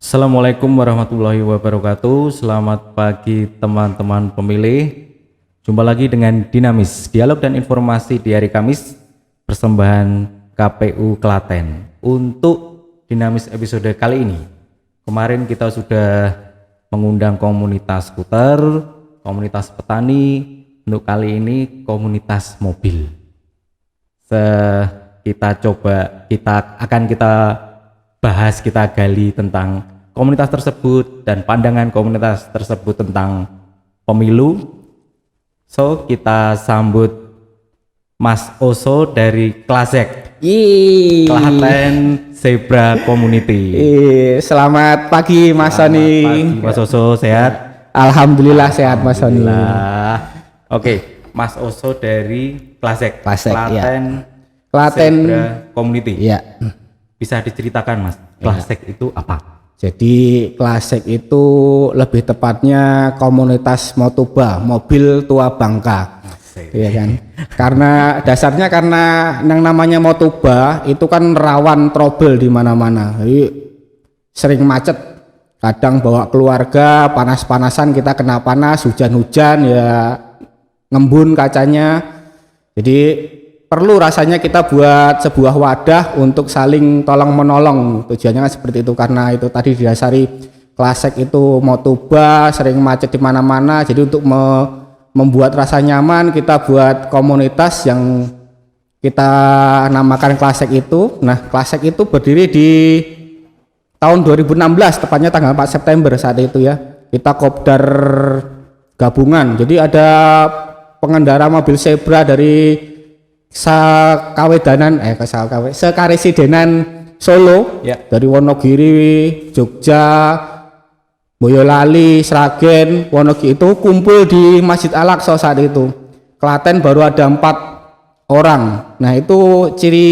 Assalamualaikum warahmatullahi wabarakatuh. Selamat pagi teman-teman pemilih. Jumpa lagi dengan Dinamis, dialog dan informasi di hari Kamis, persembahan KPU Klaten. Untuk Dinamis episode kali ini, kemarin kita sudah mengundang komunitas skuter, komunitas petani. Untuk kali ini komunitas mobil. Kita akan bahas, kita gali tentang komunitas tersebut dan pandangan komunitas tersebut tentang pemilu. So, kita sambut Mas Oso dari Klasek, Klaten Zebra Community. Selamat pagi Mas Soni. Pagi, Mas Oso, sehat? Alhamdulillah sehat Mas Soni. Oke, Mas Oso dari Klasek, Klaten Zebra Community. Iya. Bisa diceritakan Mas, Klasek itu apa? Jadi Klasek itu lebih tepatnya komunitas Motoba, mobil tua Bangka. Iya kan? Karena dasarnya yang namanya Motoba itu kan rawan trouble di mana-mana. Jadi sering macet. Kadang bawa keluarga, panas-panasan kita kena panas, hujan-hujan ya ngembun kacanya. Jadi perlu rasanya kita buat sebuah wadah untuk saling tolong menolong. Tujuannya kan seperti itu, karena itu tadi didasari Klasek itu Motoba sering macet di mana-mana. Jadi untuk membuat rasa nyaman, kita buat komunitas yang kita namakan Klasek itu. Nah, Klasek itu berdiri di tahun 2016, tepatnya tanggal 4 September saat itu ya. Kita kopdar gabungan. Jadi ada pengendara mobil Zebra dari Sekaresidenan Solo, ya. Dari Wonogiri, Jogja, Boyolali, Sragen, Wonogiri itu kumpul di Masjid Al-Aqsa saat itu. Klaten baru ada 4 orang. Nah, itu ciri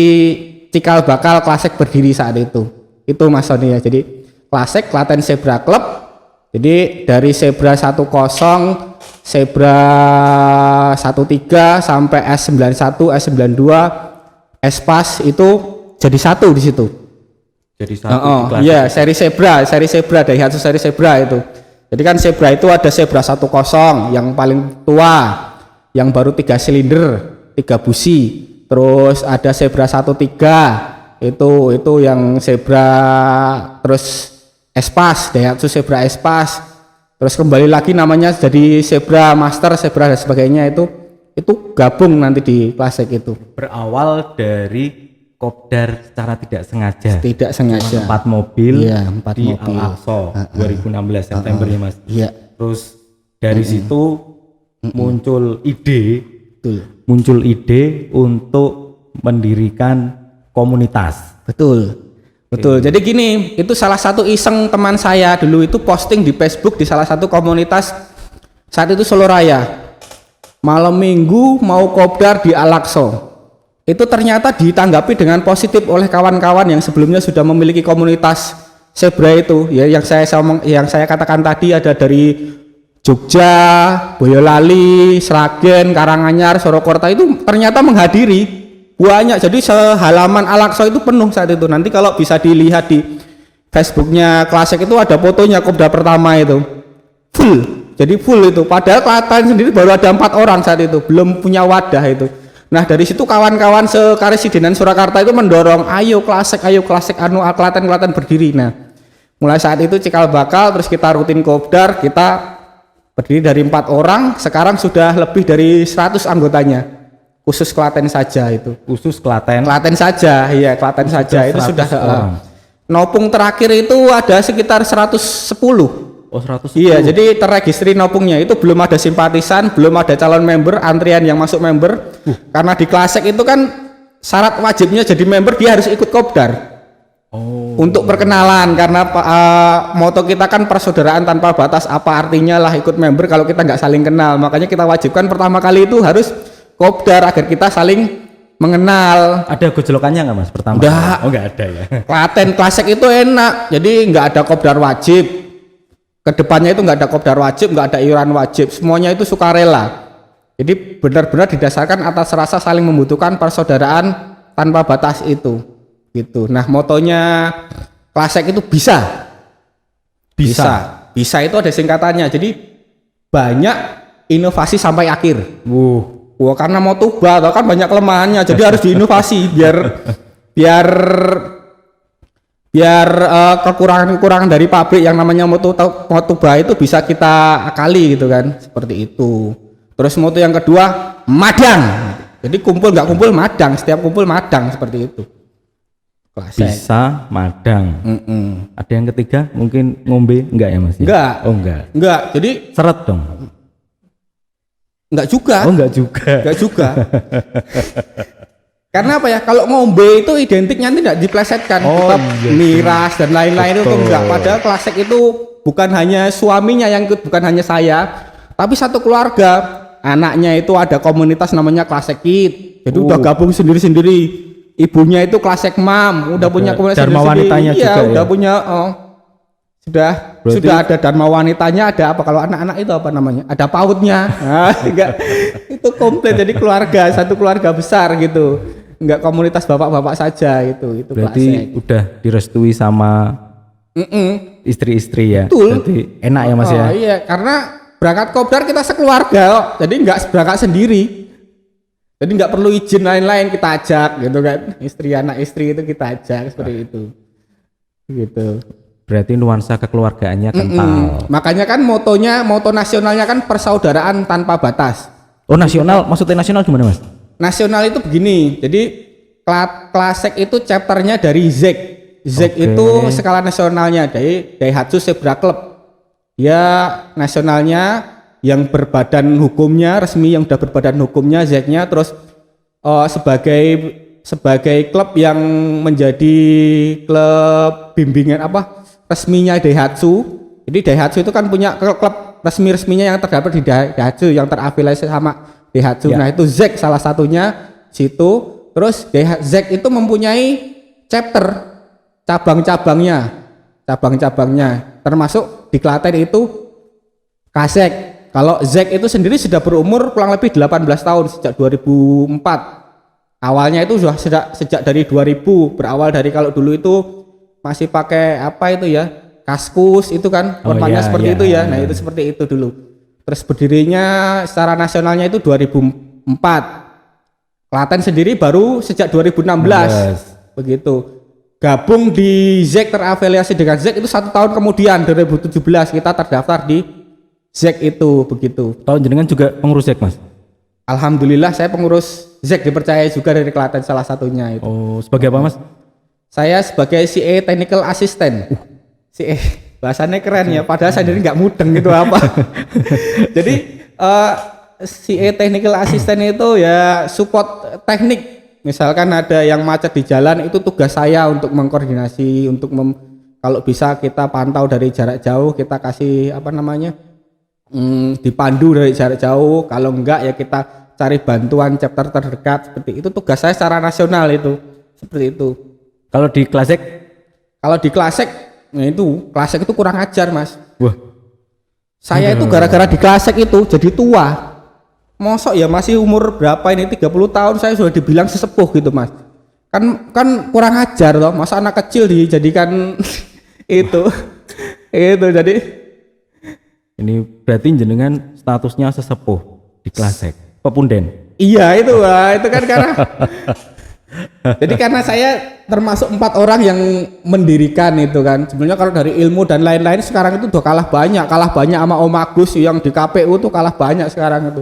cikal bakal Klasek berdiri saat itu. Itu Mas Soni ya. Jadi Klasek Klaten Zebra Club. Jadi dari Zebra 10, Zebra 13 sampai S91, S92, Espas itu jadi satu di situ. Jadi satu. Iya, seri Zebra Daihatsu seri Zebra itu. Jadi kan Zebra itu ada Zebra 10 yang paling tua, yang baru 3 silinder, 3 busi. Terus ada Zebra 13 itu yang Zebra, terus Espas, Daihatsu Zebra Espas, terus kembali lagi namanya jadi Zebra Master, Zebra dan sebagainya, itu gabung nanti di Klasek itu. Berawal dari kopdar secara tidak sengaja 4 mobil, iya, 4 di mobil. Al-Aqsa 2016 September ya Mas. Iya. Terus dari situ muncul ide untuk mendirikan komunitas. Betul. Jadi gini, itu salah satu iseng teman saya dulu itu posting di Facebook di salah satu komunitas saat itu Solo Raya. Malam Minggu mau kopdar di Al-Aqsa. Itu ternyata ditanggapi dengan positif oleh kawan-kawan yang sebelumnya sudah memiliki komunitas Zebra itu. Ya, yang saya katakan tadi ada dari Jogja, Boyolali, Sragen, Karanganyar, Surakarta itu ternyata menghadiri. Banyak, jadi sehalaman Al-Aqsa itu penuh saat itu. Nanti kalau bisa dilihat di Facebooknya Klasek itu ada fotonya kopdar pertama itu full, jadi full itu. Padahal Klaten sendiri baru ada 4 orang saat itu, belum punya wadah itu. Nah, dari situ kawan-kawan Sekaresidenan Surakarta itu mendorong, ayo Klasek Klaten berdiri. Nah, mulai saat itu cikal bakal, terus kita rutin kopdar, kita berdiri dari 4 orang, sekarang sudah lebih dari 100 anggotanya. Khusus Klaten saja itu. Khusus Klaten saja, iya, Klaten saja itu sudah. Nopung terakhir itu ada sekitar 110. Oh, 110. Iya, jadi terregistri nopungnya itu belum ada simpatisan, belum ada calon member, antrian yang masuk member. Karena di Klasek itu kan syarat wajibnya jadi member dia harus ikut kopdar. Untuk perkenalan, karena moto kita kan persaudaraan tanpa batas. Apa artinya lah ikut member kalau kita nggak saling kenal? Makanya kita wajibkan pertama kali itu harus kopdar agar kita saling mengenal. Ada gojlokannya nggak Mas pertama? Nggak ada ya. Klaten Klasek itu enak, jadi nggak ada kopdar wajib. Kedepannya itu nggak ada kopdar wajib, nggak ada iuran wajib, semuanya itu sukarela. Jadi benar-benar didasarkan atas rasa saling membutuhkan persaudaraan tanpa batas itu. Gitu. Nah, motonya Klasek itu bisa Bisa itu ada singkatannya. Jadi banyak inovasi sampai akhir. Wah, karena Motoba kan banyak kelemahannya, jadi harus diinovasi biar kekurangan-kekurangan dari pabrik yang namanya Motoba itu bisa kita akali gitu kan, seperti itu. Terus moto yang kedua, madang. Jadi kumpul nggak kumpul madang, setiap kumpul madang seperti itu. Klasik. Bisa madang. Ada yang ketiga mungkin ngombe enggak ya Mas? Enggak. Oh enggak. Enggak. Jadi Seret dong. enggak juga. Oh enggak juga. Enggak juga. Karena apa ya? Kalau ngombe itu identiknya tidak diplesetkan, tetap miras dan lain-lain itu enggak. Padahal klasik itu bukan hanya suaminya yang ikut, bukan hanya saya, tapi satu keluarga. Anaknya itu ada komunitas namanya Klasik Kid. Jadi udah gabung sendiri-sendiri. Ibunya itu Klasik Mam, udah punya komunitas Dharma sendiri-sendiri. wanitanya Iya, juga udah ya? punya Berarti- sudah ada Dharma wanitanya, ada apa kalau anak-anak itu apa namanya? Ada PAUD-nya. Nah, enggak. Itu komplit jadi keluarga, satu keluarga besar gitu. Enggak komunitas bapak-bapak saja itu Berarti Klasik. udah direstui sama istri-istri ya. Betul. Berarti enak ya Mas ya. Iya, karena berangkat kopdar kita sekeluarga kok. Jadi enggak berangkat sendiri. Jadi nggak perlu izin lain-lain, kita ajak gitu kan. Istri anak istri itu kita ajak seperti itu. Gitu. Berarti nuansa kekeluargaannya kental. Makanya kan moto nasionalnya kan persaudaraan tanpa batas. Oh nasional, maksudnya nasional gimana Mas? Nasional itu begini. Jadi Klasik itu chapternya dari ZEC. ZEC Oke. itu skala nasionalnya dari Daihatsu Zebra Club. Ya nasionalnya yang berbadan hukumnya resmi, yang udah berbadan hukumnya ZEC-nya, terus sebagai klub yang menjadi klub bimbingan resminya Daihatsu. Jadi Daihatsu itu kan punya klub resminya yang terdapat di Daihatsu, yang terafiliasi sama Daihatsu. Ya. Nah itu ZEC salah satunya situ. Terus ZEC itu mempunyai chapter cabang-cabangnya, termasuk di Klaten itu Klasik. Kalau ZEC itu sendiri sudah berumur kurang lebih 18 tahun sejak 2004. Awalnya itu sudah sejak dari 2000, berawal dari kalau dulu itu masih pakai apa itu ya, kaskus itu kan warnanya seperti itu ya. Nah, itu seperti itu dulu. Terus berdirinya secara nasionalnya itu 2004. Klaten sendiri baru sejak 2016. Begitu. Gabung di ZEC, terafiliasi dengan ZEC itu 1 tahun kemudian 2017 kita terdaftar di ZEC itu begitu. Tahun jenengan juga pengurus ZEC Mas? Alhamdulillah saya pengurus ZEC, dipercaya juga dari Klaten salah satunya itu. Oh sebagai apa Mas? Saya sebagai CA Technical Assistant. CA bahasanya keren ya, padahal saya sendiri nggak mudeng gitu apa. Jadi CA Technical Assistant itu ya support teknik. Misalkan ada yang macet di jalan, itu tugas saya untuk mengkoordinasi, untuk kalau bisa kita pantau dari jarak jauh, kita kasih dipandu dari jarak jauh. Kalau enggak ya kita cari bantuan chapter terdekat. Seperti itu tugas saya secara nasional itu. Seperti itu. Kalau di Klasik? Kalau di Klasik, nah itu Klasik itu kurang ajar Mas. Wah. Saya itu gara-gara di Klasik itu jadi tua. Mosok ya masih umur berapa ini, 30 tahun saya sudah dibilang sesepuh gitu Mas. Kan kurang ajar loh, masa anak kecil dijadikan itu jadi. Ini berarti jenengan statusnya sesepuh di Klasik, pepunden. Iya itu kan karena jadi karena saya termasuk 4 orang yang mendirikan itu kan. Sebenarnya kalau dari ilmu dan lain-lain sekarang itu udah kalah banyak sama Om Agus yang di KPU tuh kalah banyak sekarang itu.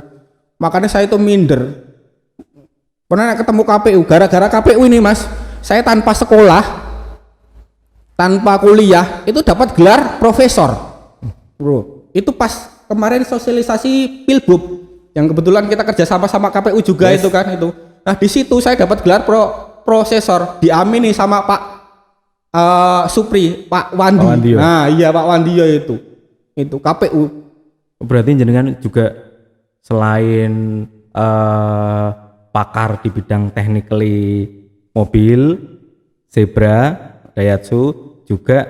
Makanya saya itu minder. Pernah ketemu KPU, gara-gara KPU ini Mas, saya tanpa sekolah, tanpa kuliah itu dapat gelar profesor. Bro. Itu pas kemarin sosialisasi Pilbub yang kebetulan kita kerja sama KPU juga itu kan itu. Nah di situ saya dapat gelar profesor, diamini sama Pak Supri, Pak Wandi. Pak Wandio. Nah iya Pak Wandio itu KPU. Berarti jenengan juga selain pakar di bidang technically mobil, Zebra, Daihatsu, juga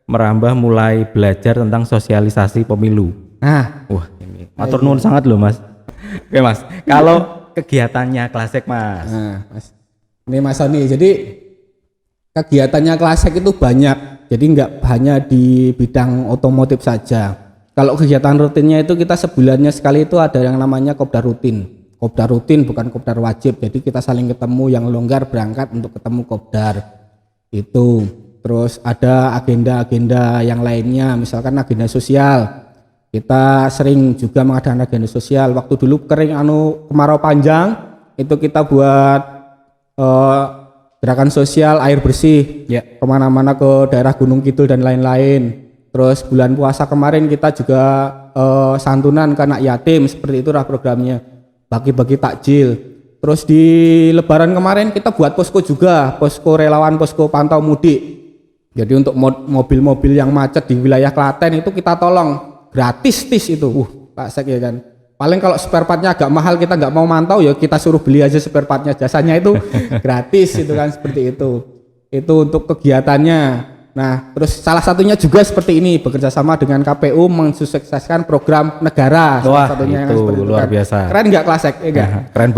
merambah mulai belajar tentang sosialisasi pemilu. Nah, Wah, ini matur nuwun sangat loh Mas. Oke Mas, kalau kegiatannya Klasik Mas. Nah, Mas. Ini Mas Sony. Jadi kegiatannya Klasik itu banyak. Jadi nggak hanya di bidang otomotif saja. Kalau kegiatan rutinnya itu kita sebulannya sekali itu ada yang namanya kopdar rutin. Kopdar rutin bukan kopdar wajib. Jadi kita saling ketemu, yang longgar berangkat untuk ketemu kopdar. Itu. Terus ada agenda-agenda yang lainnya, misalkan agenda sosial. Kita sering juga mengadakan agenda sosial. Waktu dulu kemarau panjang, itu kita buat gerakan sosial air bersih. Ya. Kemana-mana ke daerah Gunung Kidul dan lain-lain. Terus bulan puasa kemarin kita juga santunan ke anak yatim, seperti itulah programnya, bagi-bagi takjil. Terus di lebaran kemarin kita buat posko juga, posko relawan, posko pantau mudik. Jadi untuk mobil-mobil yang macet di wilayah Klaten itu kita tolong gratis itu. Pak Sek ya kan. Paling kalau spare partnya agak mahal, kita nggak mau mantau ya kita suruh beli aja spare partnya, jasanya itu gratis itu kan, seperti itu. Itu untuk kegiatannya. Nah, terus salah satunya juga seperti ini, bekerja sama dengan KPU mensukseskan program negara. Wah, salah satunya itu seperti itu luar kan. biasa. Keren nggak Klasek? Enggak. Keren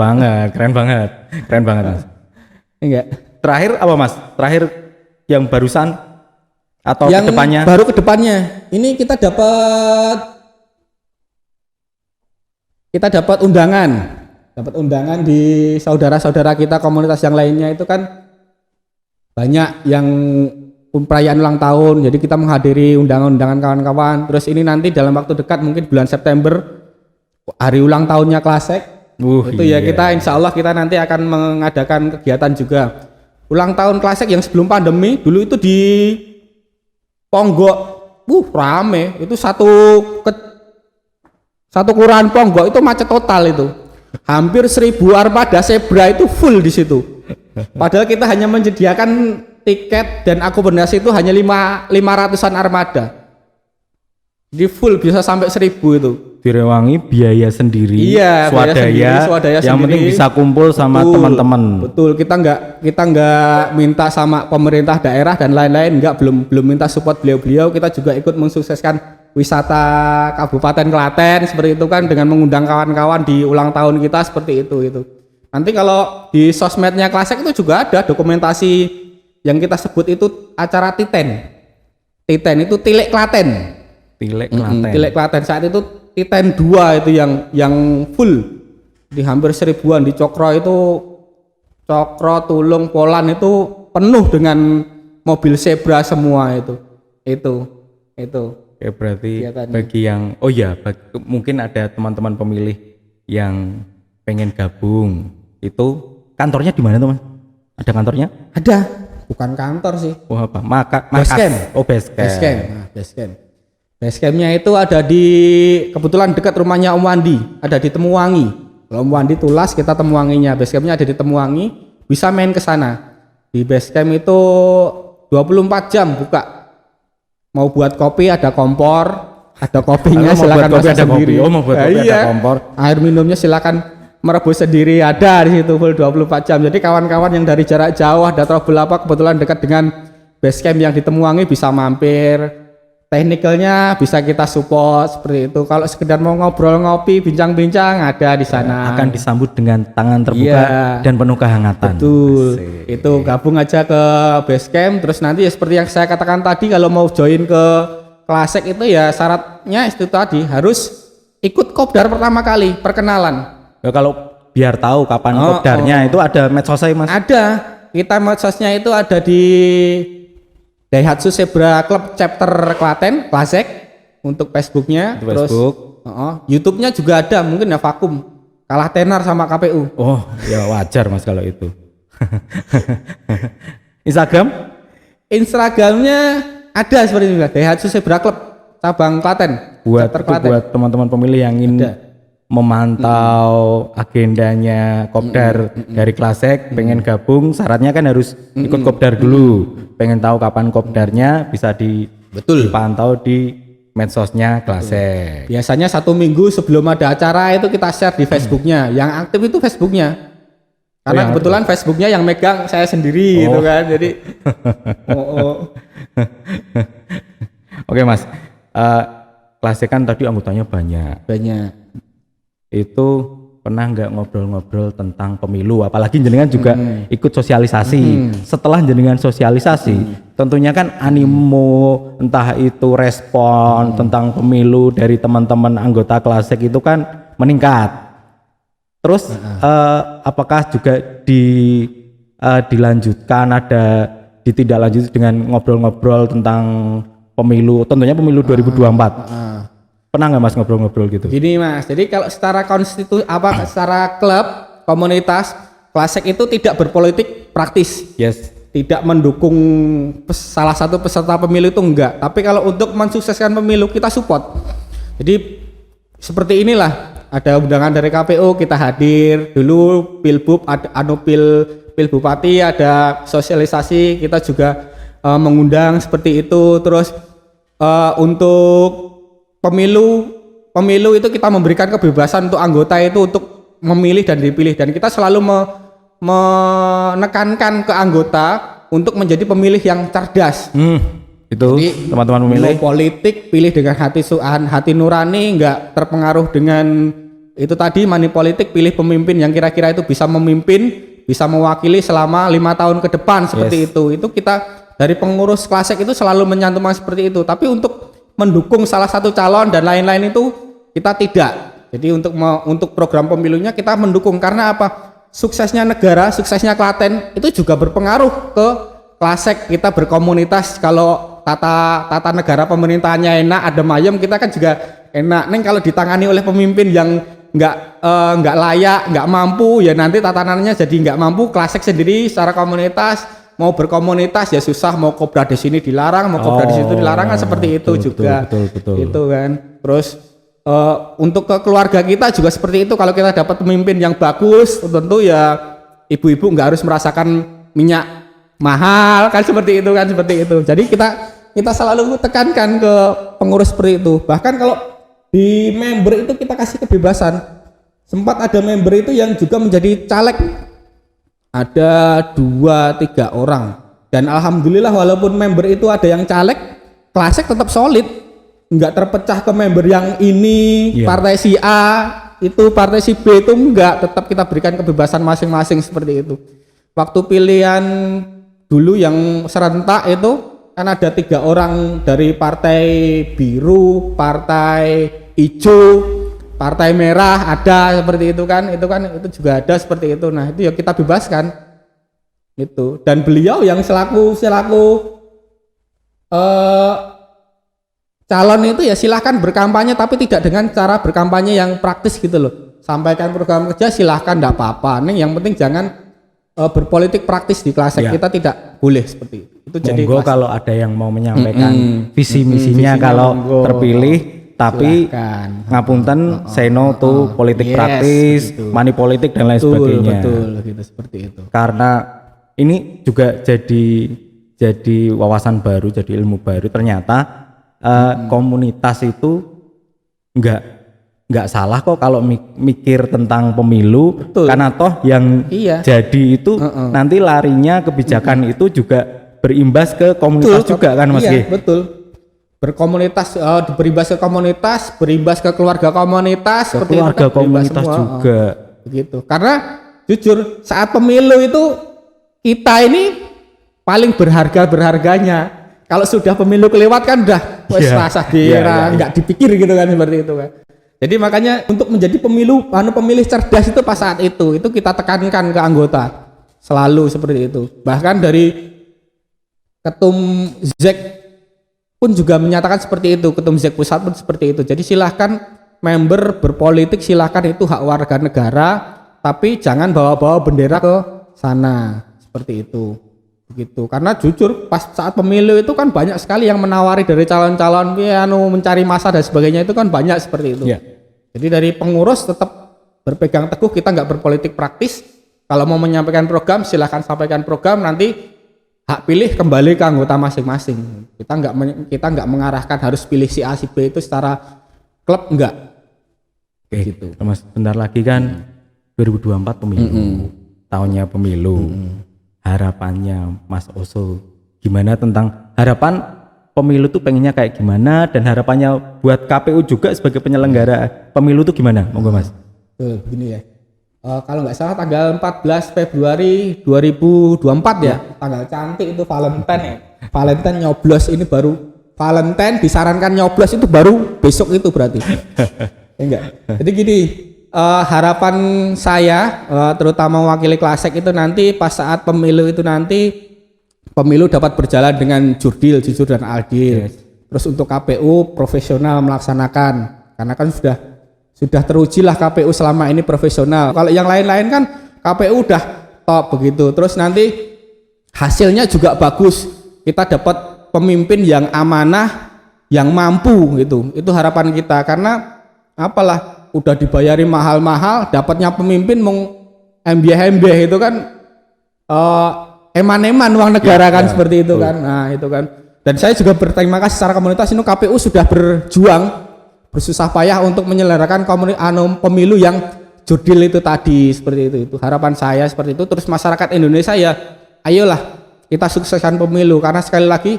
banget Mas. Enggak. Terakhir apa Mas? Terakhir yang barusan atau Yang kedepannya? baru kedepannya. Ini kita dapat undangan di saudara-saudara kita, komunitas yang lainnya itu kan banyak yang perayaan ulang tahun, jadi kita menghadiri undangan-undangan kawan-kawan. Terus ini nanti dalam waktu dekat mungkin bulan September hari ulang tahunnya Klasek. Itu ya kita insya Allah kita nanti akan mengadakan kegiatan juga. Ulang tahun Klasek yang sebelum pandemi dulu itu di Ponggok, rame. Itu satu kelurahan Ponggok itu macet total itu. Hampir 1.000 armada zebra itu full di situ. Padahal kita hanya menyediakan tiket dan akomodasi itu hanya 500-an armada. Di full bisa sampai 1.000 itu. Direwangi biaya sendiri, iya, swadaya yang penting bisa kumpul sama teman-teman. Betul, kita nggak minta sama pemerintah daerah dan lain-lain, belum minta support beliau-beliau. Kita juga ikut mensukseskan wisata Kabupaten Klaten seperti itu kan, dengan mengundang kawan-kawan di ulang tahun kita seperti itu. Nanti kalau di sosmednya Klasek itu juga ada dokumentasi yang kita sebut itu acara Titen. Titen itu Tilek Klaten. Tilek Klaten saat itu Titen 2 itu yang full di hampir 1.000-an. Di Cokro itu Cokro, Tulung, Polan itu penuh dengan mobil zebra semua itu. Ya berarti bagi yang mungkin ada teman-teman pemilih yang pengen gabung, itu kantornya di mana teman? Ada kantornya? Ada, bukan kantor sih. Oh apa? Basecamp. Oh Basecamp. Nah, Basecampnya itu ada di kebetulan dekat rumahnya Om Wandi, ada di Temuwangi. Kalau Om Wandi Tulas, kita Temuwanginya. Basecampnya ada di Temuwangi, bisa main ke sana. Di Basecamp itu 24 jam buka. Mau buat kopi ada kompor, ada kopinya silakan masak sendiri. Mau buat kopi ada kompor. Air minumnya silakan merebus sendiri, ada di situ full 24 jam. Jadi kawan-kawan yang dari jarak jauh ada trouble apa kebetulan dekat dengan Basecamp yang di Temuwangi bisa mampir. Teknikalnya bisa kita support seperti itu. Kalau sekedar mau ngobrol, ngopi, bincang-bincang ada di sana. Akan disambut dengan tangan terbuka dan penuh kehangatan. Betul. Itu gabung aja ke Basecamp. Terus nanti ya seperti yang saya katakan tadi, kalau mau join ke Klasek itu ya syaratnya itu tadi harus ikut kopdar pertama kali, perkenalan. Ya, kalau biar tahu kapan kopdarnya itu ada medsosnya Mas? Ada. Kita medsosnya itu ada di Daihatsu Zebra Club Chapter Klaten, Klasek untuk Facebooknya. Terus YouTube-nya juga ada, mungkin ya vakum, kalah tenar sama KPU. Oh ya wajar Mas kalau itu. Instagramnya ada seperti itu, Daihatsu Zebra Club cabang Klaten. Buat teman-teman pemilih yang ingin memantau agendanya kopdar dari Klasek, pengen gabung, syaratnya kan harus ikut kopdar dulu. Pengen tahu kapan kopdarnya bisa dipantau di medsosnya Klasek. Biasanya 1 minggu sebelum ada acara itu kita share di Facebooknya. Yang aktif itu Facebooknya. Karena kebetulan Facebooknya yang megang saya sendiri gitu kan. Jadi Oke Mas, Klasek kan tadi anggotanya banyak. Itu pernah nggak ngobrol-ngobrol tentang pemilu, apalagi jenengan juga ikut sosialisasi. Setelah jenengan sosialisasi, tentunya kan animo entah itu respon tentang pemilu dari teman-teman anggota Klasik itu kan meningkat. Terus apakah juga dilanjutkan, ada ditindaklanjuti dengan ngobrol-ngobrol tentang pemilu, tentunya pemilu 2024? Pernah nggak Mas ngobrol-ngobrol gitu? Gini Mas, jadi kalau secara secara klub, komunitas, Klasik itu tidak berpolitik praktis. Yes. Tidak mendukung salah satu peserta pemilu itu enggak. Tapi kalau untuk mensukseskan pemilu kita support. Jadi seperti inilah, ada undangan dari KPU kita hadir. Dulu Pilbub ada Pil Bupati ada sosialisasi, kita juga mengundang seperti itu. Terus untuk pemilu itu kita memberikan kebebasan untuk anggota itu untuk memilih dan dipilih, dan kita selalu menekankan ke anggota untuk menjadi pemilih yang cerdas. Itu teman-teman pemilih politik pilih dengan hati nurani, enggak terpengaruh dengan itu tadi money politik, pilih pemimpin yang kira-kira itu bisa memimpin, bisa mewakili selama 5 tahun ke depan seperti itu. Itu kita dari pengurus Klasik itu selalu menyantumkan seperti itu. Tapi untuk mendukung salah satu calon dan lain-lain itu kita tidak. Jadi untuk program pemilunya kita mendukung, karena apa? Suksesnya negara, suksesnya Klaten itu juga berpengaruh ke Klasik. Kita berkomunitas, kalau tata negara pemerintahannya enak, adem ayem, kita kan juga enak. Neng kalau ditangani oleh pemimpin yang nggak layak, nggak mampu, ya nanti tatanannya jadi nggak mampu. Klasik sendiri secara komunitas mau berkomunitas ya susah, mau kopdar di sini dilarang, mau kopdar di situ dilarang, kan seperti itu juga. Betul. Itu kan. Terus untuk ke keluarga kita juga seperti itu. Kalau kita dapat pemimpin yang bagus, tentu ya ibu-ibu nggak harus merasakan minyak mahal, kan seperti itu kan, seperti itu. Jadi kita selalu tekankan ke pengurus seperti itu. Bahkan kalau di member itu kita kasih kebebasan. Sempat ada member itu yang juga menjadi caleg, ada 2-3 orang, dan alhamdulillah walaupun member itu ada yang caleg, Klasik tetap solid, nggak terpecah ke member yang ini partai si A, itu partai si B, itu enggak, tetap kita berikan kebebasan masing-masing seperti itu. Waktu pilihan dulu yang serentak itu kan ada 3 orang dari partai biru, partai hijau, partai merah, ada seperti itu kan, itu juga ada seperti itu. Nah, itu ya kita bebaskan itu. Dan beliau yang selaku calon itu ya silahkan berkampanye, tapi tidak dengan cara berkampanye yang praktis gitu loh. Sampaikan program kerja silahkan, enggak apa-apa. Nih yang penting jangan berpolitik praktis di Klasik. Kita tidak boleh seperti itu. Itu jadi kalau ada yang mau menyampaikan visi misinya kalau terpilih, tapi ngapunten say no to politik praktis, money politik dan lain sebagainya. Betul, gitu seperti itu. Karena ini juga jadi wawasan baru, jadi ilmu baru. Ternyata komunitas itu nggak salah kok kalau mikir tentang pemilu. Betul. Karena toh yang jadi itu nanti larinya kebijakan itu juga berimbas ke komunitas juga kan Mas G? Iya, betul. Berkomunitas, berimbas ke komunitas, berimbas ke keluarga komunitas, ke keluarga komunitas juga. Begitu. Karena jujur saat pemilu itu kita ini paling berharganya. Kalau sudah pemilu kelewat kan udah rasa nggak dipikir gitu kan, seperti itu kan. Jadi makanya untuk menjadi pemilih cerdas itu pas saat itu kita tekankan ke anggota selalu seperti itu. Bahkan dari Ketum ZEK pun juga menyatakan seperti itu, Ketum ZEK pusat pun seperti itu. Jadi silahkan member berpolitik, silahkan, itu hak warga negara, tapi jangan bawa-bawa bendera ke sana seperti itu. Begitu. Karena jujur pas saat pemilu itu kan banyak sekali yang menawari dari calon-calon mencari masa dan sebagainya, itu kan banyak seperti itu. Jadi dari pengurus tetap berpegang teguh, kita nggak berpolitik praktis. Kalau mau menyampaikan program silahkan sampaikan program, nanti hak pilih kembali ke anggota masing-masing. Kita nggak mengarahkan harus pilih si A si B itu secara klub, enggak. Oke, gitu. Mas, bentar lagi kan 2024 pemilu. Tahunnya pemilu. Harapannya Mas Oso gimana tentang harapan pemilu tuh pengennya kayak gimana, dan harapannya buat KPU juga sebagai penyelenggara pemilu tuh gimana? Monggo Mas. Begini ya. kalau nggak salah tanggal 14 Februari 2024 ya. Tanggal cantik itu Valentine ya. Valentine nyoblos ini baru Valentine disarankan nyoblos itu baru besok itu berarti. Enggak. Jadi gini, harapan saya terutama wakili Klasek itu nanti pas saat pemilu itu nanti pemilu dapat berjalan dengan jurdil, jujur dan adil. Yes. Terus untuk KPU profesional melaksanakan karena kan sudah teruji lah KPU selama ini profesional. Kalau yang lain-lain kan KPU udah top begitu. Terus nanti hasilnya juga bagus. Kita dapat pemimpin yang amanah, yang mampu gitu. Itu harapan kita karena apalah udah dibayari mahal-mahal, dapatnya pemimpin mau embeh-embeh itu kan eman-eman uang negara kan seperti itu kan. Nah, itu kan. Dan saya juga berterima kasih secara komunitas ini KPU sudah berjuang bersusah payah untuk menyelenggarakan pemilu yang jurdil itu tadi seperti itu harapan saya seperti itu. Terus masyarakat Indonesia ya ayolah kita sukseskan pemilu karena sekali lagi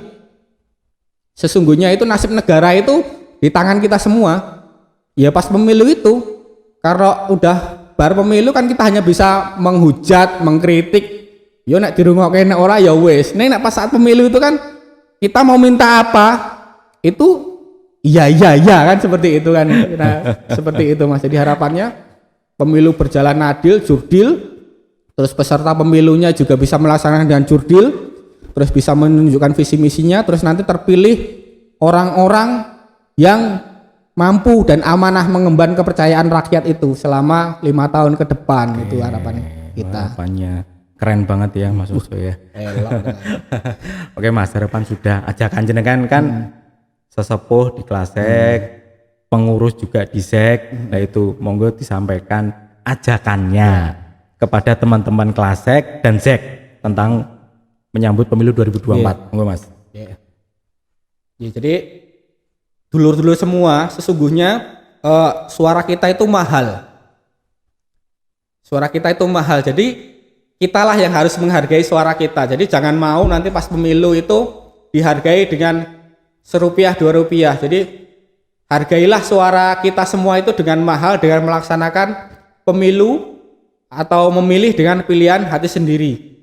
sesungguhnya itu nasib negara itu di tangan kita semua ya pas pemilu itu. Karena udah bar pemilu kan kita hanya bisa menghujat mengkritik yo nek dirungokke nek ora ya wis nek pas saat pemilu itu kan kita mau minta apa itu iya kan seperti itu kan. Nah, seperti itu Mas. Jadi harapannya pemilu berjalan adil, jurdil, terus peserta pemilunya juga bisa melaksanakan dengan jurdil, terus bisa menunjukkan visi misinya, terus nanti terpilih orang-orang yang mampu dan amanah mengemban kepercayaan rakyat itu selama 5 tahun ke depan. Itu harapannya kita. Harapannya keren banget ya Mas Uso ya. Oke Mas, harapan sudah ajakan jenengan kan sesepuh di Klasek, pengurus juga di SEK, nah itu monggo disampaikan ajakannya kepada teman-teman Klasek dan SEK tentang menyambut pemilu 2024. Monggo Mas. Ya, jadi dulur-dulur semua sesungguhnya suara kita itu mahal. Suara kita itu mahal. Jadi kitalah yang harus menghargai suara kita. Jadi jangan mau nanti pas pemilu itu dihargai dengan Rp1, Rp2. Jadi hargailah suara kita semua itu dengan mahal dengan melaksanakan pemilu atau memilih dengan pilihan hati sendiri.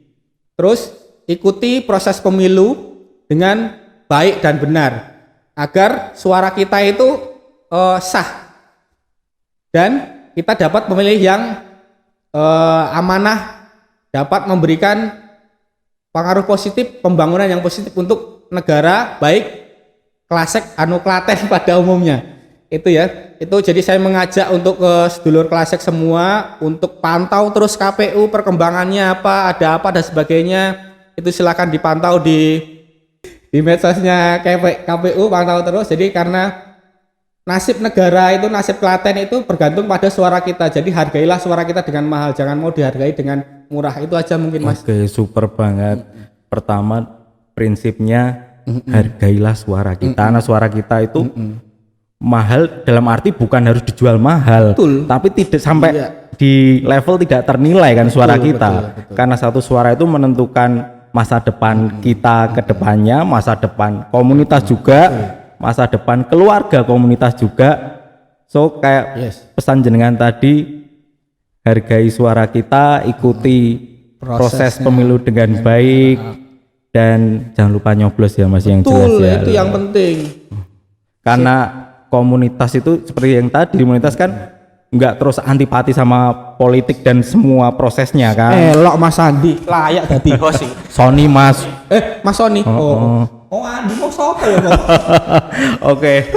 Terus ikuti proses pemilu dengan baik dan benar agar suara kita itu sah dan kita dapat memilih yang amanah, dapat memberikan pengaruh positif, pembangunan yang positif untuk negara baik Klasek Klaten pada umumnya. Itu ya. Itu jadi saya mengajak untuk ke sedulur Klasek semua untuk pantau terus KPU perkembangannya apa, ada apa dan sebagainya. Itu silakan dipantau di medsosnya KPU, pantau terus. Jadi karena nasib negara itu, nasib Klaten itu bergantung pada suara kita. Jadi hargailah suara kita dengan mahal, jangan mau dihargai dengan murah. Itu aja mungkin Mas. Oke, super banget. Pertama prinsipnya hargailah suara kita. Karena suara kita itu mahal dalam arti bukan harus dijual mahal, betul, tapi tidak sampai di level tidak ternilai kan suara kita. Betul. Karena satu suara itu menentukan masa depan kita ke depannya, masa depan komunitas juga, masa depan keluarga komunitas juga. So kayak pesan jenengan tadi, hargai suara kita, ikuti proses pemilu dengan baik. Dan jangan lupa nyoblos ya Mas. Yang jelas ya. Itu yang penting. Karena komunitas itu seperti yang tadi, komunitas kan nggak terus antipati sama politik dan semua prosesnya kan. Elok Mas Andi, layak dadi host. Sony Mas. Mas Sony. Andi mau siapa ya Mas? Oke.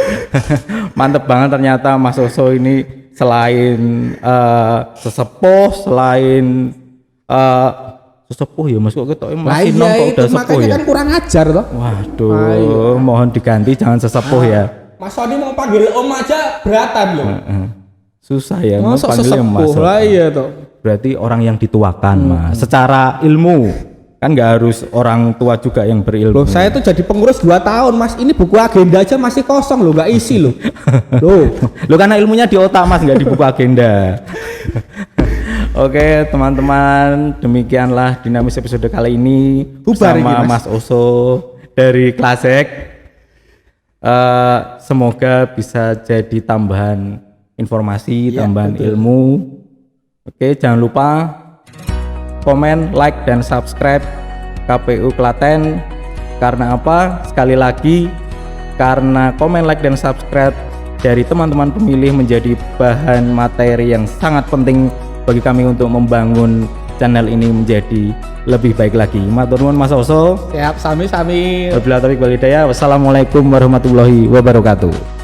Mantep banget ternyata Mas Oso ini selain sesepuh, selain sesepuh ya Mas, kok ketok masih kok udah sepuh ya. Makanya kan kurang ajar toh. Waduh, mohon diganti jangan sesepuh ya. Mas Sony mau panggil Om aja beratan loh. Susah ya mau panggilnya Mas. Iya toh. Berarti orang yang dituakan Mas. Secara ilmu kan nggak harus orang tua juga yang berilmu. Loh, saya tuh jadi pengurus 2 tahun Mas. Ini buku agenda aja masih kosong loh, nggak isi loh. Loh karena ilmunya di otak Mas, nggak di buku agenda. Oke teman-teman, demikianlah dinamis episode kali ini bersama Mas Oso dari Klasek. Semoga bisa jadi tambahan informasi, tambahan ilmu Oke, jangan lupa komen, like, dan subscribe KPU Klaten. Karena apa? Sekali lagi, karena komen, like, dan subscribe dari teman-teman pemilih menjadi bahan materi yang sangat penting bagi kami untuk membangun channel ini menjadi lebih baik lagi. Matur nuwun Mas Oso. Siap, sami-sami. Wabillahi taufiq wal hidayah. Wassalamualaikum warahmatullahi wabarakatuh.